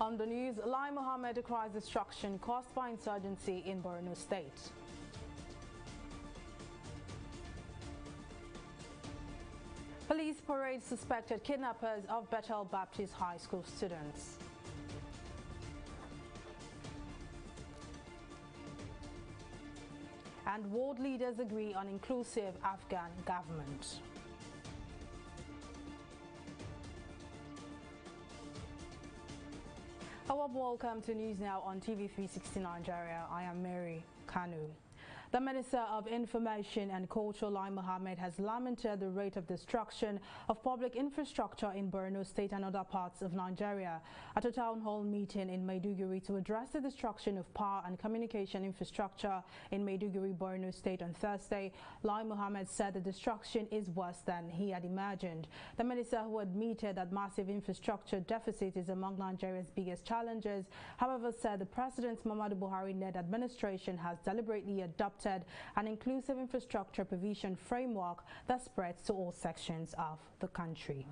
On the news, Lai Mohammed cries destruction caused by insurgency in Borno State. Police parade suspected kidnappers of Bethel Baptist High School students. And world leaders agree on inclusive Afghan government. A warm welcome to News Now on TV360 Nigeria. I am Mary Kanu. The Minister of Information and Culture, Lai Mohammed, has lamented the rate of destruction of public infrastructure in Borno State and other parts of Nigeria. At a town hall meeting in Maiduguri to address the destruction of power and communication infrastructure in Maiduguri, Borno State on Thursday, Lai Mohammed said the destruction is worse than he had imagined. The minister, who admitted that massive infrastructure deficit is among Nigeria's biggest challenges, however, said the President Muhammadu Buhari-led administration has deliberately adopted an inclusive infrastructure provision framework that spreads to all sections of the country.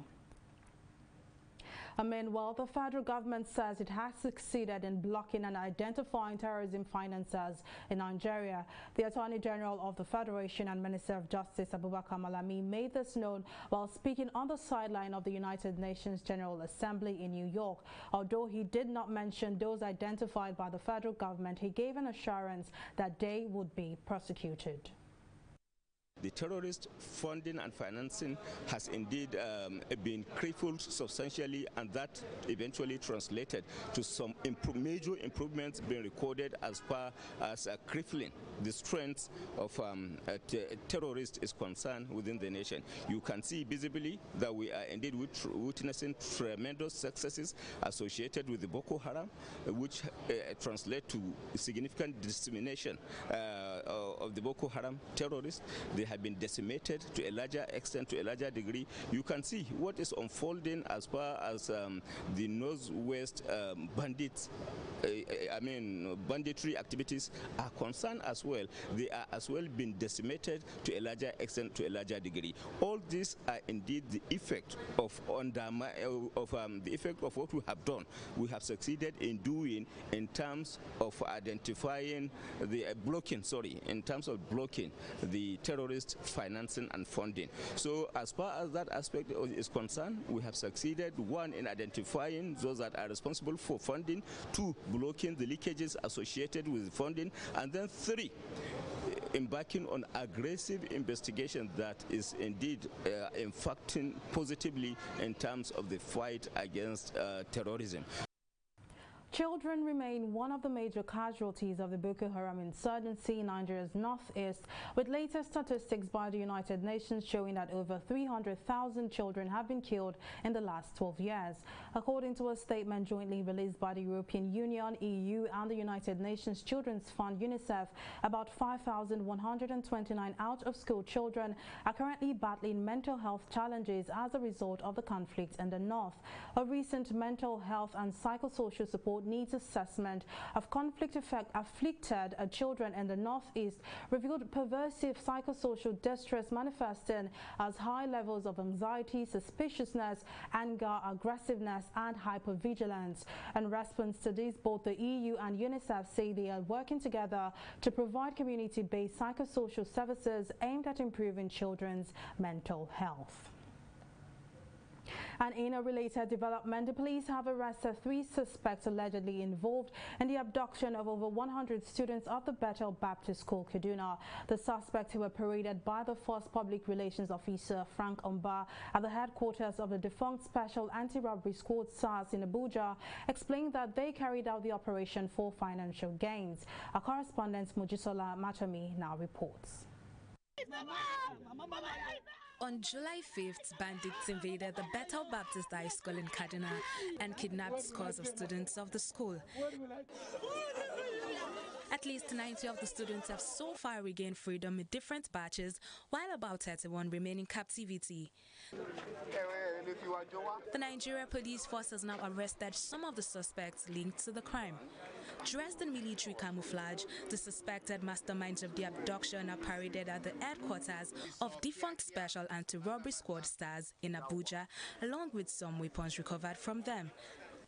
Meanwhile, the federal government says it has succeeded in blocking and identifying terrorism financiers in Nigeria. The Attorney General of the Federation and Minister of Justice, Abubakar Malami, made this known while speaking on the sideline of the United Nations General Assembly in New York. Although he did not mention those identified by the federal government, he gave an assurance that they would be prosecuted. The terrorist funding and financing has indeed been crippled substantially, and that eventually translated to some major improvements being recorded as far as crippling the strength of terrorists is concerned within the nation. You can see visibly that we are indeed witnessing tremendous successes associated with the Boko Haram, which translate to significant dissemination of the Boko Haram terrorists. They have been decimated to a larger extent, to a larger degree. You can see what is unfolding as far as the Northwest bandits, banditry activities are concerned as well. They are as well being decimated to a larger extent, to a larger degree. All these are indeed the effect of the effect of what we have done. We have succeeded in doing in terms of identifying the in terms of blocking the terrorist financing and funding. So as far as that aspect is concerned, we have succeeded, one, in identifying those that are responsible for funding, two, blocking the leakages associated with funding, and then three, embarking on aggressive investigation that is indeed impacting positively in terms of the fight against terrorism. Children remain one of the major casualties of the Boko Haram insurgency in Nigeria's northeast, with latest statistics by the United Nations showing that over 300,000 children have been killed in the last 12 years. According to a statement jointly released by the European Union, EU and the United Nations Children's Fund UNICEF, about 5,129 out-of-school children are currently battling mental health challenges as a result of the conflict in the north. A recent mental health and psychosocial support needs assessment of conflict-afflicted children in the northeast revealed pervasive psychosocial distress manifesting as high levels of anxiety, suspiciousness, anger, aggressiveness, and hypervigilance. In response to this, both the EU and UNICEF say they are working together to provide community-based psychosocial services aimed at improving children's mental health. And in a related development, the police have arrested 3 suspects allegedly involved in the abduction of over 100 students of the Bethel Baptist School, Kaduna. The suspects, who were paraded by the First Public Relations Officer Frank Omba at the headquarters of the defunct Special Anti-Robbery Squad SARS in Abuja, explained that they carried out the operation for financial gains. Our correspondent Mojisola Matomi now reports. On July 5th, bandits invaded the Bethel Baptist High School in Kaduna and kidnapped scores of students of the school. At least 90 of the students have so far regained freedom in different batches, while about 31 remain in captivity. The Nigeria Police Force has now arrested some of the suspects linked to the crime. Dressed in military camouflage, the suspected masterminds of the abduction are paraded at the headquarters of defunct Special Anti-Robbery Squad STARS in Abuja, along with some weapons recovered from them.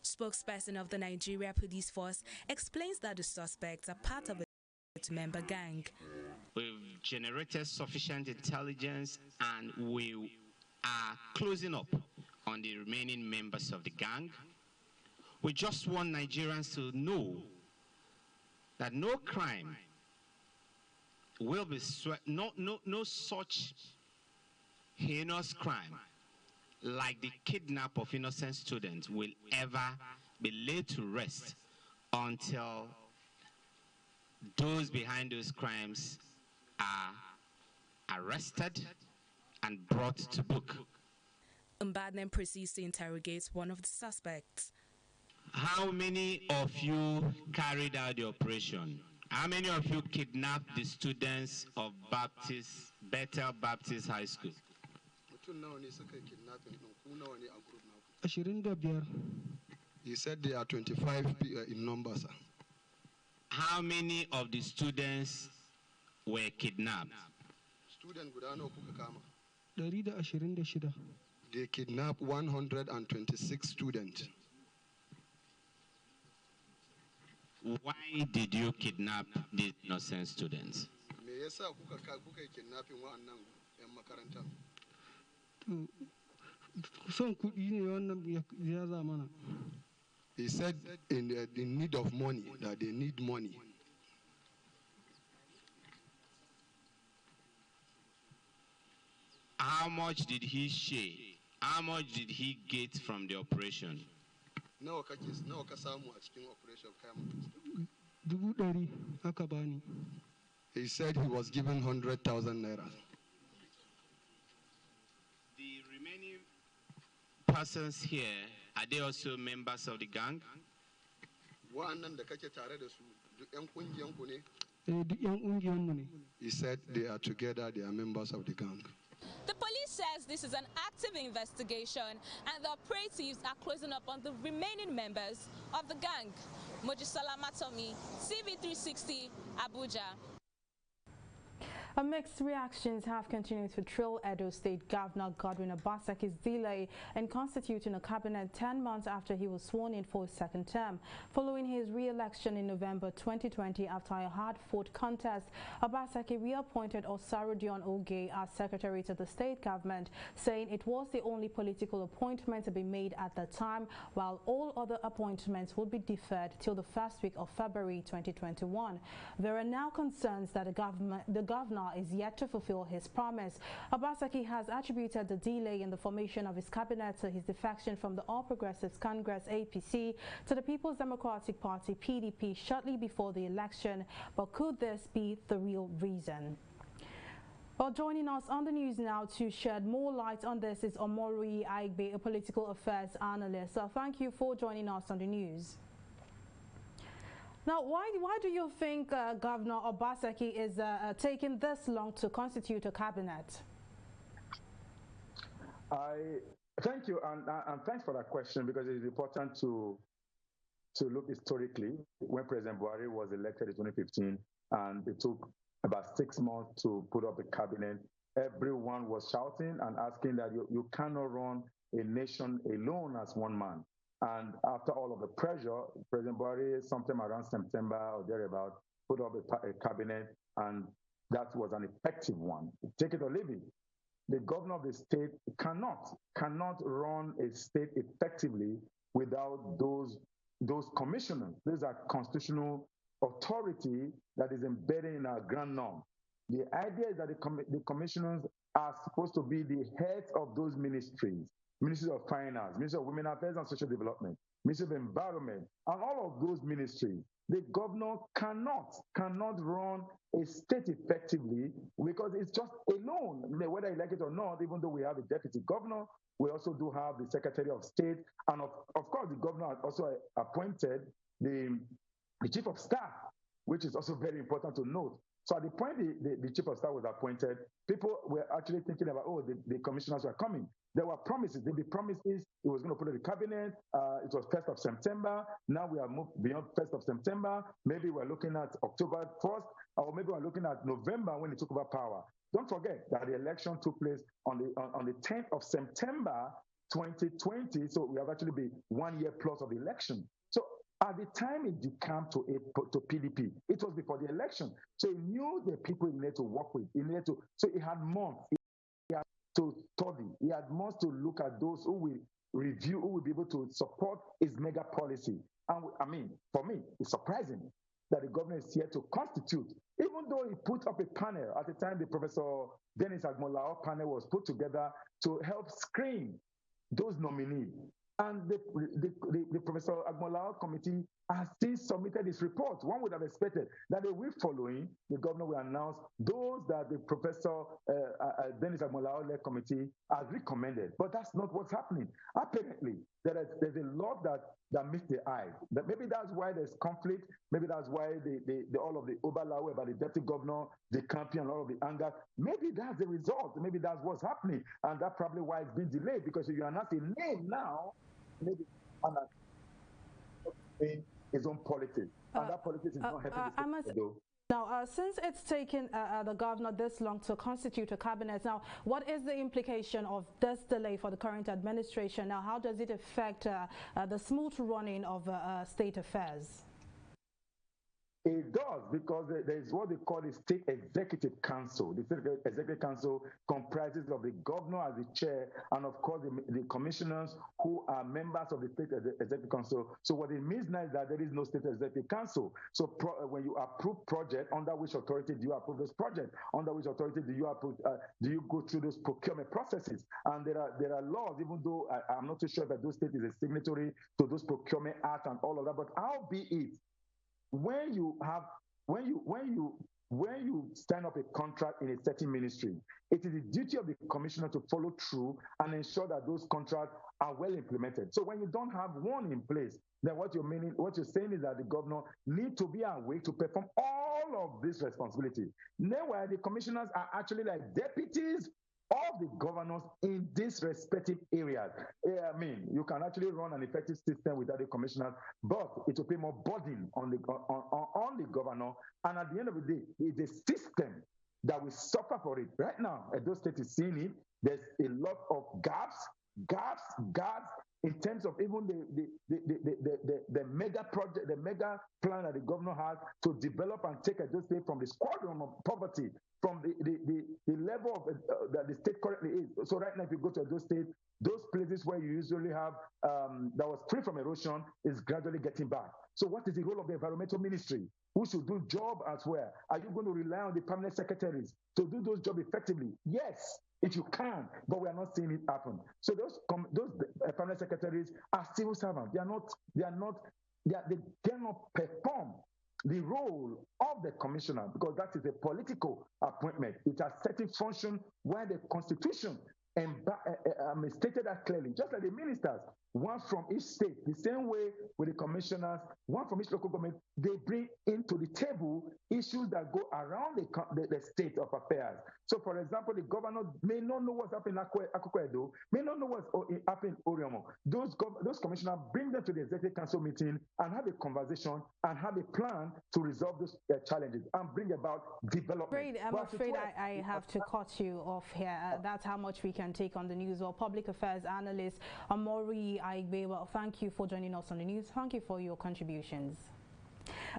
Spokesperson of the Nigeria Police Force explains that the suspects are part of a member gang. We've generated sufficient intelligence and we are closing up on the remaining members of the gang. We just want Nigerians to know that no crime will be no such heinous crime like the kidnap of innocent students will ever be laid to rest until those behind those crimes are arrested and brought to book. Mbadnem proceeds to interrogate one of the suspects. How many of you carried out the operation? How many of you kidnapped the students of Bethel Baptist High School? He said there are 25 in number, sir. How many of the students were kidnapped? They kidnapped 126 students. Why did you kidnap these innocent students? He said in need of money, that they need money. How much did he share? How much did he get from the operation? He said he was given 100,000 naira. The remaining persons here, are they also members of the gang? He said they are together, they are members of the gang. The police says this is an active investigation and the operatives are closing up on the remaining members of the gang. Mojisola Matomi, TV360, Abuja. Mixed reactions have continued to thrill Edo State Governor Godwin Obaseki's delay in constituting a cabinet 10 months after he was sworn in for his second term. Following his re-election in November 2020 after a hard-fought contest, Obaseki reappointed Osarudion Oge as secretary to the state government, saying it was the only political appointment to be made at the time, while all other appointments would be deferred till the first week of February 2021. There are now concerns that the governor is yet to fulfill his promise. Obaseki has attributed the delay in the formation of his cabinet to his defection from the All Progressives Congress APC to the People's Democratic Party PDP shortly before the election. But could this be the real reason? Well, joining us on the news now to shed more light on this is Omori Aigbe, a political affairs analyst. So thank you for joining us on the news. Now, why do you think Governor Obaseki is taking this long to constitute a cabinet? Thank you, and thanks for that question, because it is important to look historically. When President Buhari was elected in 2015, and it took about 6 months to put up a cabinet, everyone was shouting and asking that you cannot run a nation alone as one man. And after all of the pressure, President Buhari, sometime around September or thereabout, put up a cabinet, and that was an effective one. Take it or leave it. The governor of the state cannot run a state effectively without those commissioners. These are constitutional authority that is embedded in our grand norm. The idea is that the commissioners are supposed to be the heads of those ministries. Ministry of Finance, Ministry of Women Affairs and Social Development, Ministry of Environment, and all of those ministries. The governor cannot run a state effectively because it's just alone, whether you like it or not. Even though we have a deputy governor, we also do have the Secretary of State, and of course the governor also appointed the Chief of Staff, which is also very important to note. So at the point the Chief of Staff was appointed, people were actually thinking about, the commissioners were coming. There were promises. The promises he was going to put in the cabinet. It was 1st of September. Now we have moved beyond 1st of September. Maybe we're looking at October 1st, or maybe we're looking at November when he took over power. Don't forget that the election took place on the 10th of September 2020, so we have actually been 1 year plus of the election. So at the time it decamped to PDP, it was before the election. So he knew the people he needed to work with. So he had months. He had to study. He had months to look at those who will review, who will be able to support his mega policy. And I mean, for me, it's surprising that the government is here to constitute, even though he put up a panel at the time. The Professor Dennis Agmolao panel was put together to help screen those nominees. And the Professor Agmolao committee has still submitted its report. One would have expected that a week following, the governor will announce those that the Professor Dennis Agmolao-led committee has recommended. But that's not what's happening. Apparently, there's a lot that meets the eye. That maybe that's why there's conflict. Maybe that's why all of the Obalawe about the deputy governor, the campaign, and all of the anger. Maybe that's the result. Maybe that's what's happening. And that's probably why it's been delayed, because if you announce a name now, maybe his own politics. And that politics is not helping. Now, since it's taken the governor this long to constitute a cabinet, now, what is the implication of this delay for the current administration? Now, how does it affect the smooth running of state affairs? It does, because there is what they call the State Executive Council. The State Executive Council comprises of the governor as the chair, and of course the commissioners who are members of the State Executive Council. So what it means now is that there is no State Executive Council. So when you approve project, under which authority do you approve this project? Under which authority do you approve? Do you go through those procurement processes? And there are laws, even though I'm not too sure that those states is a signatory to those procurement acts and all of that. But albeit, when you sign up a contract in a certain ministry, it is the duty of the commissioner to follow through and ensure that those contracts are well implemented. So when you don't have one in place, then what you're saying is that the governor needs to be awake to perform all of this responsibility. Meanwhile, the commissioners are actually like deputies of the governors in these respective areas. I mean, you can actually run an effective system without the commissioners, but it will put more burden on the governor. And at the end of the day, it's a system that will suffer for it. Right now, Edo State is seeing it. There's a lot of gaps in terms of even the mega project, the mega plan that the governor has to develop and take Edo State from the squadron of poverty, from the level of that the state currently is. So right now, if you go to Edo State, those places where you usually have that was free from erosion is gradually getting back. So what is the role of the environmental ministry? Who should do job as well? Are you going to rely on the permanent secretaries to do those jobs effectively? Yes, if you can, but we are not seeing it happen. So those permanent secretaries are civil servants. They cannot perform the role of the commissioner, because that is a political appointment. It has certain function where the Constitution stated that clearly, just like the ministers, one from each state, the same way with the commissioners, one from each local government, they bring into the table issues that go around the state of affairs. So, for example, the governor may not know what's happening in Akoko Edo, may not know what's happening in Oriomo. Those commissioners bring them to the Executive Council meeting and have a conversation and have a plan to resolve those challenges and bring about development. I'm afraid I have to cut you off here. That's how much we can take on the news. Well, public affairs analyst Amori Aigbe, well, thank you for joining us on the news. Thank you for your contributions.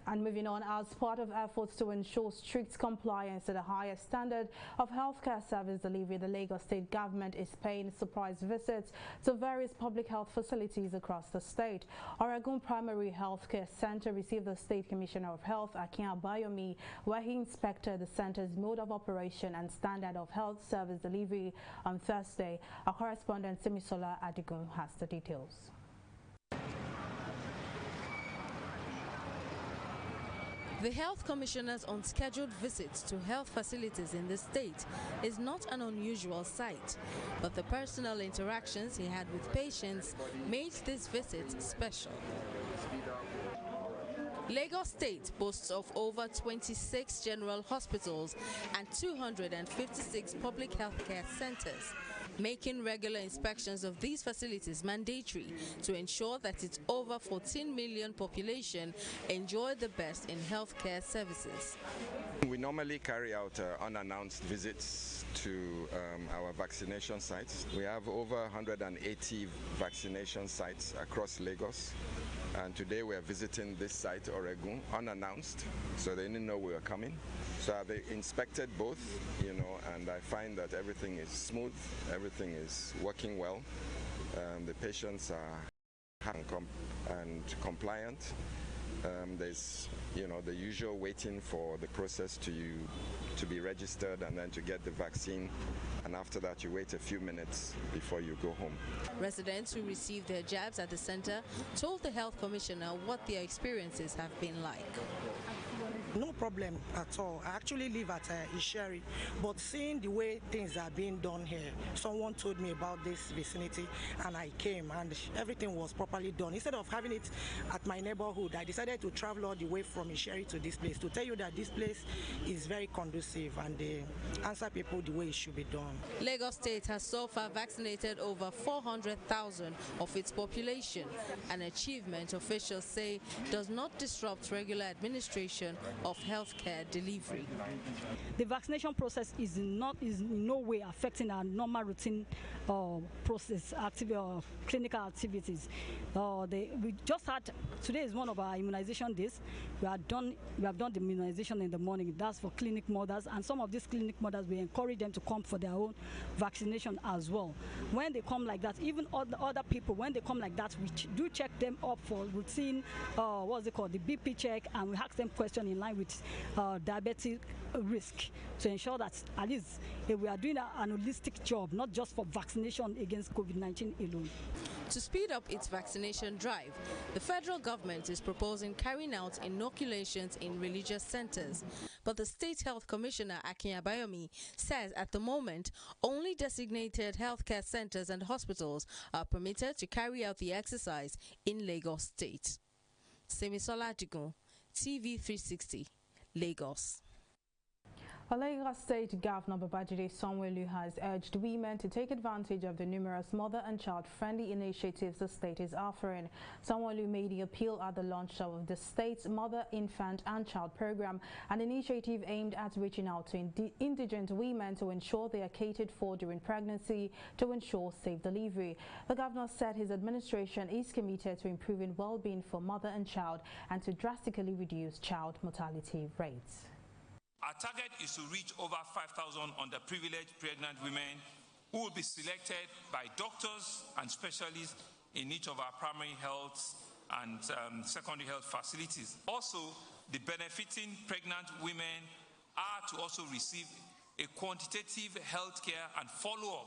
And moving on, as part of efforts to ensure strict compliance to the highest standard of healthcare service delivery, the Lagos State government is paying surprise visits to various public health facilities across the state. Oregon Primary Healthcare Center received the State Commissioner of Health, Akin Abayomi, where he inspected the center's mode of operation and standard of health service delivery on Thursday. Our correspondent Simisola Adigun has the details. The Health Commissioner's unscheduled visits to health facilities in the state is not an unusual sight, but the personal interactions he had with patients made this visit special. Lagos State boasts of over 26 general hospitals and 256 public healthcare centers, making regular inspections of these facilities mandatory to ensure that its over 14 million population enjoy the best in healthcare services. We normally carry out unannounced visits to our vaccination sites. We have over 180 vaccination sites across Lagos, and today we are visiting this site, Oregon, unannounced, so they didn't know we were coming. So I've inspected both, and I find that everything is smooth, everything is working well. The patients are and compliant. There's, the usual waiting for the process to be registered and then to get the vaccine, and after that you wait a few minutes before you go home. Residents who received their jabs at the center told the health commissioner what their experiences have been like. No problem at all. I actually live at Isheri, but seeing the way things are being done here, someone told me about this vicinity and I came and everything was properly done. Instead of having it at my neighborhood, I decided to travel all the way from Isheri to this place to tell you that this place is very conducive and they answer people the way it should be done. Lagos State has so far vaccinated over 400,000 of its population, an achievement officials say does not disrupt regular administration of healthcare delivery. The vaccination process is in no way affecting our normal routine process clinical activities. We just had, today is one of our immunization days. We have done the immunization in the morning. That's for clinic mothers, and some of these clinic mothers, we encourage them to come for their own vaccination as well. When they come like that, even other people, when they come like that, we do check them up for routine, what's it called, the BP check, and we ask them questions in line with diabetic risk to ensure that at least we are doing an holistic job, not just for vaccination against COVID-19 alone. To speed up its vaccination drive, the federal government is proposing carrying out inoculations in religious centers. But the State Health Commissioner, Akin Abayomi, says at the moment, only designated healthcare centers and hospitals are permitted to carry out the exercise in Lagos State. Semisola Adigun, TV360, Lagos. Lagos State Governor Babajide Sanwo-Olu has urged women to take advantage of the numerous mother and child-friendly initiatives the state is offering. Sanwo-Olu made the appeal at the launch of the state's Mother, Infant and Child Program, an initiative aimed at reaching out to indigent women to ensure they are catered for during pregnancy to ensure safe delivery. The governor said his administration is committed to improving well-being for mother and child and to drastically reduce child mortality rates. Our target is to reach over 5,000 underprivileged pregnant women who will be selected by doctors and specialists in each of our primary health and secondary health facilities. Also, the benefiting pregnant women are to also receive a quantitative health care and follow-up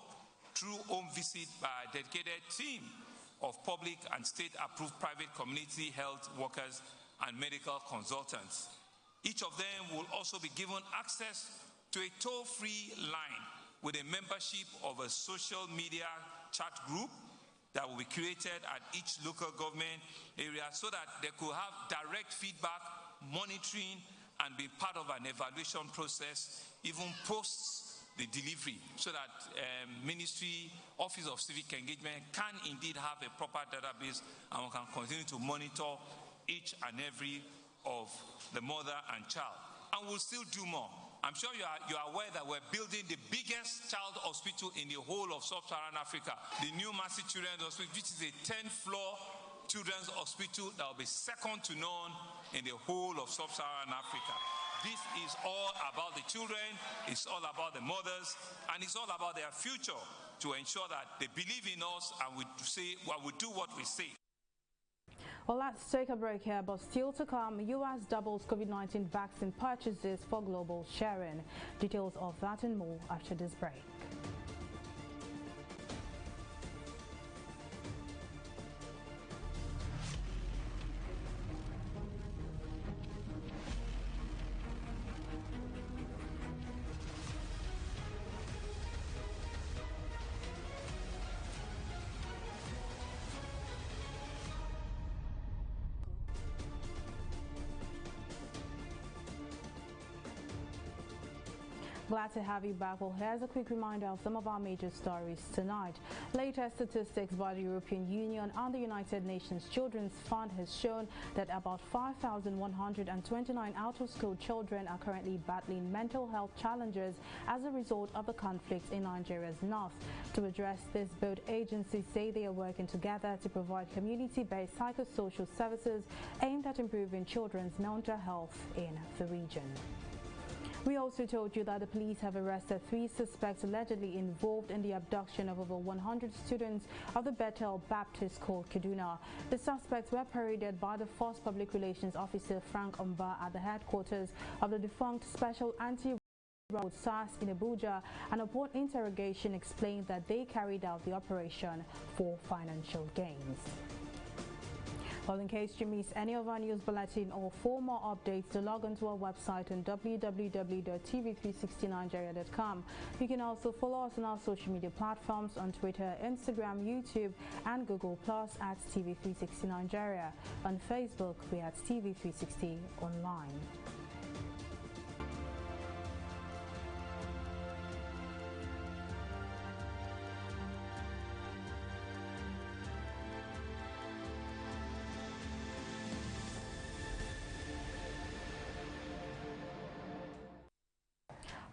through home visit by a dedicated team of public and state-approved private community health workers and medical consultants. Each of them will also be given access to a toll-free line with a membership of a social media chat group that will be created at each local government area so that they could have direct feedback, monitoring, and be part of an evaluation process even post the delivery, so that Ministry Office of Civic Engagement can indeed have a proper database and we can continue to monitor each and every of the mother and child. And we'll still do more. I'm sure you are aware that we're building the biggest child hospital in the whole of sub-Saharan Africa, the new Mercy Children's Hospital, which is a 10th-floor children's hospital that will be second to none in the whole of sub-Saharan Africa. This is all about the children, it's all about the mothers, and it's all about their future, to ensure that they believe in us and we do what we say. Well, let's take a break here, but still to come, U.S. doubles COVID-19 vaccine purchases for global sharing. Details of that and more after this break. Glad to have you back. Well, here's a quick reminder of some of our major stories tonight. Latest statistics by the European Union and the United Nations Children's Fund has shown that about 5,129 out-of-school children are currently battling mental health challenges as a result of the conflict in Nigeria's north. To address this, both agencies say they are working together to provide community-based psychosocial services aimed at improving children's mental health in the region. We also told you that the police have arrested 3 suspects allegedly involved in the abduction of over 100 students of the Bethel Baptist School, Kaduna. The suspects were paraded by the Force Public Relations Officer Frank Omba at the headquarters of the defunct Special Anti-Road SAS in Abuja, and upon interrogation explained that they carried out the operation for financial gains. Well, in case you missed any of our news bulletin or for more updates, to log on to our website on www.tv360nigeria.com. You can also follow us on our social media platforms on Twitter, Instagram, YouTube, and Google Plus at TV360 Nigeria. On Facebook, we're at TV360 Online.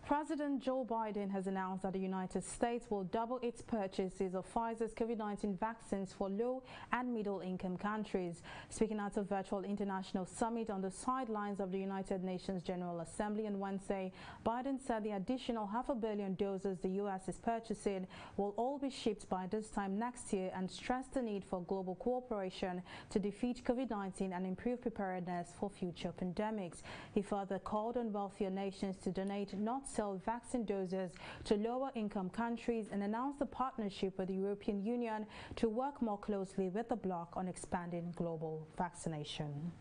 President Joe Biden has announced that the United States will double its purchases of Pfizer's COVID-19 vaccines for low and middle-income countries. Speaking at a virtual international summit on the sidelines of the United Nations General Assembly on Wednesday, Biden said the additional 500 million doses the U.S. is purchasing will all be shipped by this time next year, and stressed the need for global cooperation to defeat COVID-19 and improve preparedness for future pandemics. He further called on wealthier nations to donate, not sell vaccine doses to lower income countries, and announced a partnership with the European Union to work more closely with the bloc on expanding global vaccination.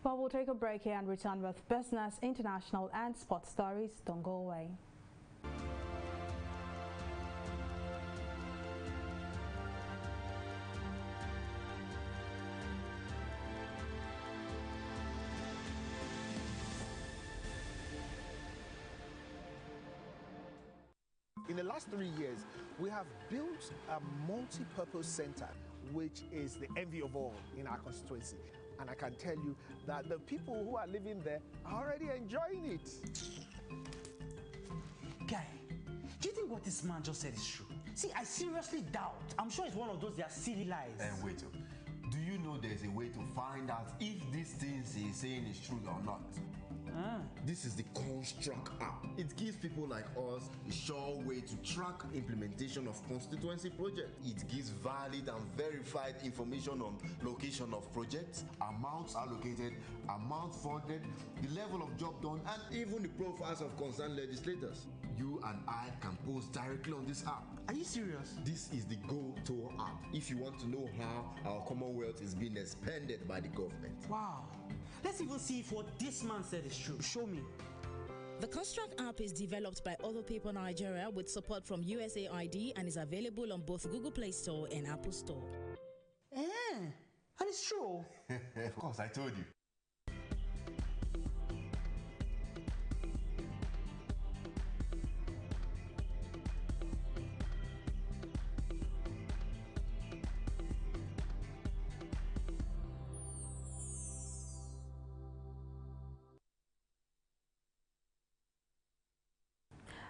Well, we'll take a break here and return with business, international and sports stories. Don't go away. In the last 3 years, we have built a multi-purpose center, which is the envy of all in our constituency. And I can tell you that the people who are living there are already enjoying it. Guy, do you think what this man just said is true? See, I seriously doubt. I'm sure it's one of those their silly lies. And wait, do you know there's a way to find out if these things he's saying is true or not? This is the Construct app. It gives people like us a sure way to track implementation of constituency projects. It gives valid and verified information on location of projects, amounts allocated, amount funded, the level of job done, and even the profiles of concerned legislators. You and I can post directly on this app. Are you serious? This is the go-to app if you want to know how our Commonwealth is being expanded by the government. Wow. Let's even see if what this man said is true. Show me. The Construct app is developed by Other People Nigeria with support from USAID and is available on both Google Play Store and Apple Store. And it's true. Of course, I told you.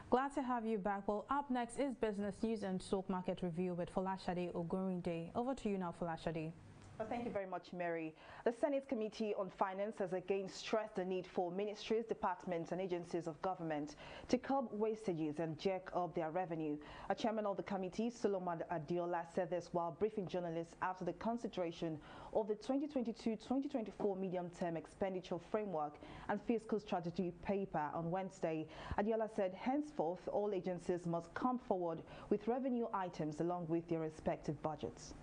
Glad to have you back. Well, up next is business news and stock market review with Folashade Ogurinde. Over to you now, Folashade. Well, thank you very much, Mary. The Senate Committee on Finance has again stressed the need for ministries, departments and agencies of government to curb wastages and jack up their revenue. A chairman of the committee, Solomon Adiola, said this while briefing journalists after the consideration of the 2022-2024 medium-term expenditure framework and fiscal strategy paper on Wednesday. Adiola said henceforth all agencies must come forward with revenue items along with their respective budgets.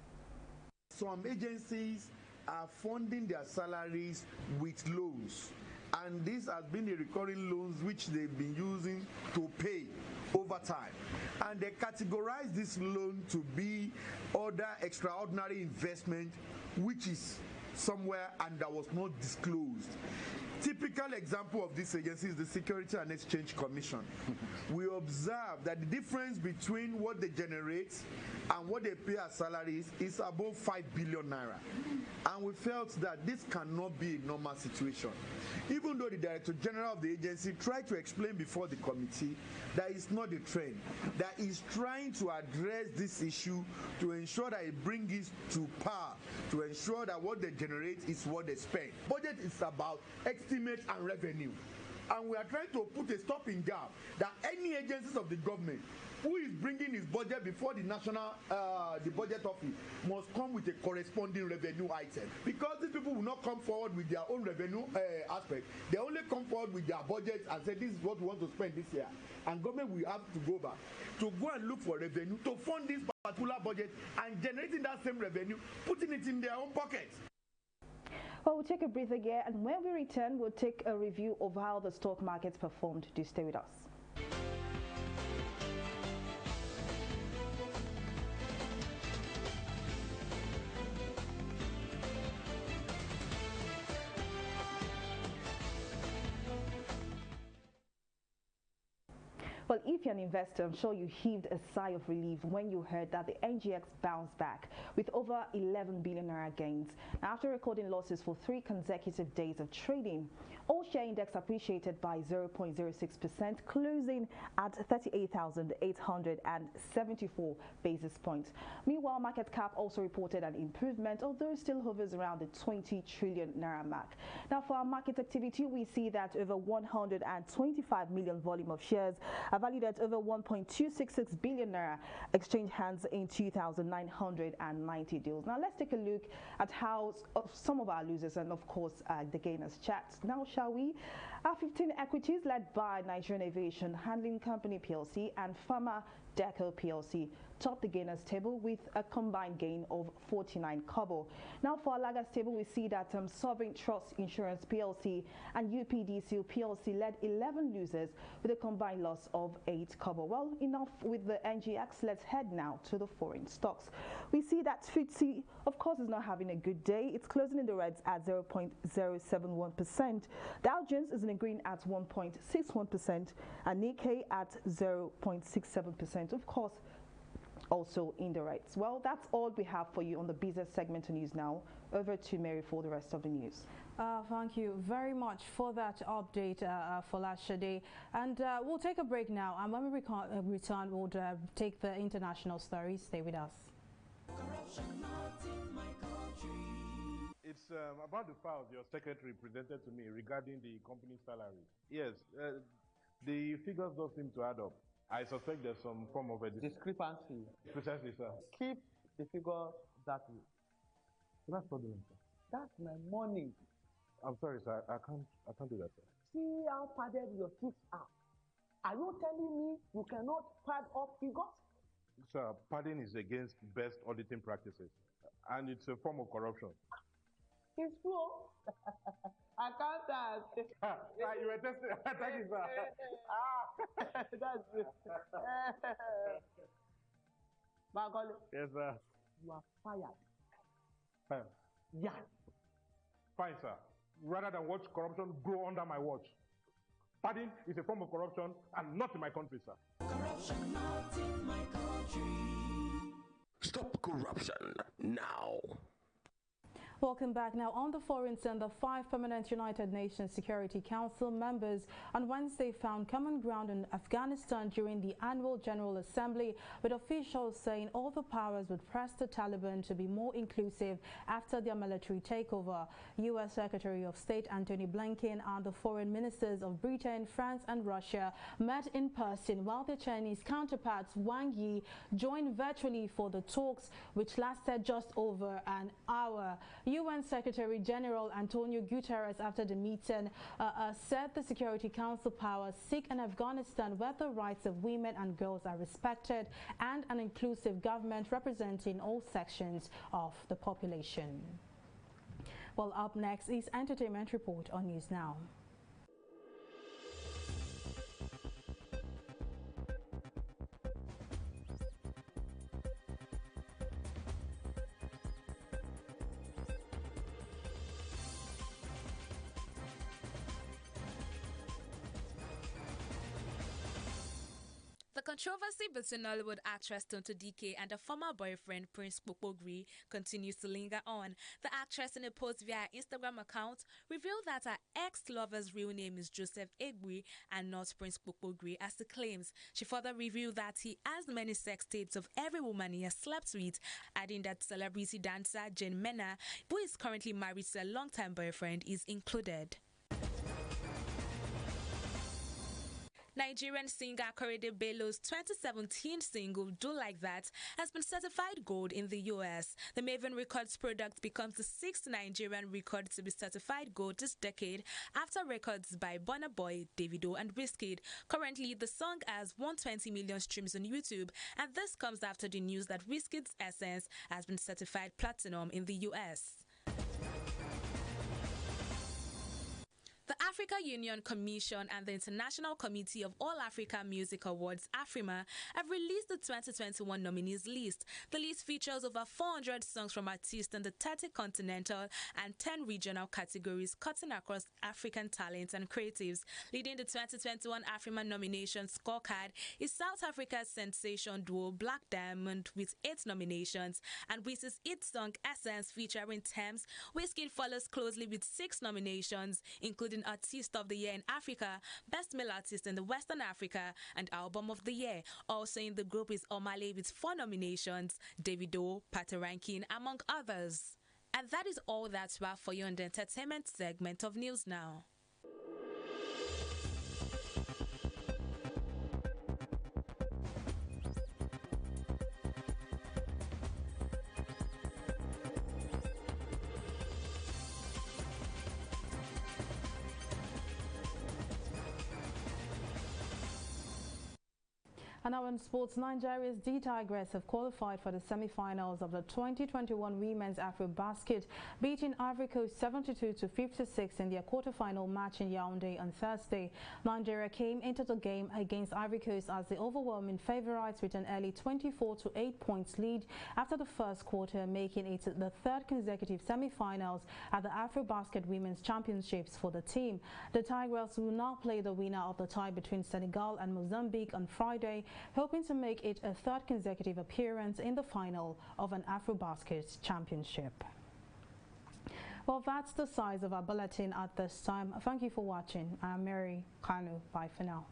Some agencies are funding their salaries with loans, and this has been the recurring loans which they've been using to pay over time. And they categorize this loan to be other extraordinary investment which is somewhere and that was not disclosed. Typical example of this agency is the Security and Exchange Commission. We observe that the difference between what they generate and what they pay as salaries is above 5 billion naira. And we felt that this cannot be a normal situation. Even though the Director General of the agency tried to explain before the committee that it's not a trend, that he's trying to address this issue to ensure that it brings it to par, to ensure that what they generate is what they spend. Budget is about estimate and revenue. And we are trying to put a stopping gap that any agencies of the government who is bringing his budget before the national, the budget office must come with a corresponding revenue item. Because these people will not come forward with their own revenue aspect. They only come forward with their budget and say this is what we want to spend this year. And government will have to go back to go and look for revenue to fund this particular budget and generating that same revenue, putting it in their own pockets. Well, we'll take a breather again, and when we return, we'll take a review of how the stock markets performed. Do stay with us. Well, if you're an investor, I'm sure you heaved a sigh of relief when you heard that the NGX bounced back with over 11 billion naira gains. Now, after recording losses for 3 consecutive days of trading, all-share index appreciated by 0.06%, closing at 38,874 basis points. Meanwhile, market cap also reported an improvement, although it still hovers around the 20 trillion naira mark. Now, for our market activity, we see that over 125 million volume of shares are valued at over 1.266 billion naira exchange hands in 2,990 deals. Now, let's take a look at how some of our losers and, of course, the gainers chat. Now, shall we? Our 15 equities led by Nigerian Aviation Handling Company PLC and Pharma Deco PLC topped the gainers table with a combined gain of 49 kobo. Now for our laggers table, we see that Sovereign Trust Insurance PLC and UPDC PLC led 11 losers with a combined loss of 8 kobo. Well, enough with the NGX. Let's head now to the foreign stocks. We see that FTSE, of course, is not having a good day. It's closing in the reds at 0.071%. Dow Jones is in the green at 1.61% and Nikkei at 0.67%. Of course, also in the rights. Well, that's all we have for you on the business segment of news now. Over to Mary for the rest of the news. Thank you very much for that update, Folashade. And we'll take a break now. And when we return, we'll take the international stories. Stay with us. It's about the files your secretary presented to me regarding the company's salary. Yes, the figures don't seem to add up. I suspect there's some form of a discrepancy. Precisely, sir. Keep the figure that way. That's fraudulent, sir. That's my money. I'm sorry, sir. I can't do that, sir. See how padded your books are. Are you telling me you cannot pad up figures? Sir, padding is against best auditing practices, and it's a form of corruption. It's true. Accountant. You were testing. Thank you, sir. That's it. Bagole. Yes, sir. You are fired. Fine. Yeah. Fine, sir. Rather than watch corruption grow under my watch. Padding is a form of corruption and not in my country, sir. Corruption not in my country. Stop corruption now. Welcome back. Now, on the foreign scene, the 5 permanent United Nations Security Council members on Wednesday found common ground in Afghanistan during the annual General Assembly, with officials saying all the powers would press the Taliban to be more inclusive after their military takeover. U.S. Secretary of State Antony Blinken and the foreign ministers of Britain, France and Russia met in person, while their Chinese counterparts Wang Yi joined virtually for the talks, which lasted just over an hour. UN Secretary General Antonio Guterres, after the meeting, said the Security Council powers seek an Afghanistan where the rights of women and girls are respected and an inclusive government representing all sections of the population. Well, up next is Entertainment Report on News Now. controversy between Nollywood actress Tonto DK and her former boyfriend Prince Kpokpogri continues to linger on. The actress, in a post via her Instagram account, revealed that her ex-lover's real name is Joseph Egwe and not Prince Kpokpogri, as he claims. She further revealed that he has many sex tapes of every woman he has slept with, adding that celebrity dancer Jane Mena, who is currently married to a longtime boyfriend, is included. Nigerian singer Korede Bello's 2017 single Do Like That has been certified gold in the US. The Maven Records product becomes the 6th Nigerian record to be certified gold this decade after records by Burna Boy, Davido and Wizkid. Currently, the song has 120 million streams on YouTube, and this comes after the news that Wizkid's Essence has been certified platinum in the US. The Africa Union Commission and the International Committee of All Africa Music Awards, AFRIMA, have released the 2021 nominees list. The list features over 400 songs from artists in the 30 continental and 10 regional categories, cutting across African talents and creatives. Leading the 2021 AFRIMA nomination scorecard is South Africa's sensation duo Black Diamond with 8 nominations, and Wiz's hit song Essence featuring Thames. Wizkid follows closely with 6 nominations, including Artist of the Year in Africa, Best Male Artist in the Western Africa, and Album of the Year. Also in the group is Omale with 4 nominations, Davido, Patti Rankin, among others. And that is all that's well for you in the entertainment segment of News Now. And now in sports, Nigeria's D Tigress have qualified for the semi-finals of the 2021 Women's AfroBasket, beating Ivory Coast 72-56 in their quarter-final match in Yaoundé on Thursday. Nigeria came into the game against Ivory Coast as the overwhelming favourites with an early 24-8 points lead after the first quarter, making it the 3rd consecutive semi-finals at the AfroBasket Women's Championships for the team. The Tigress will now play the winner of the tie between Senegal and Mozambique on Friday, hoping to make it a 3rd consecutive appearance in the final of an AfroBasket championship. Well, that's the size of our bulletin at this time. Thank you for watching. I'm Mary Kanu. Bye for now.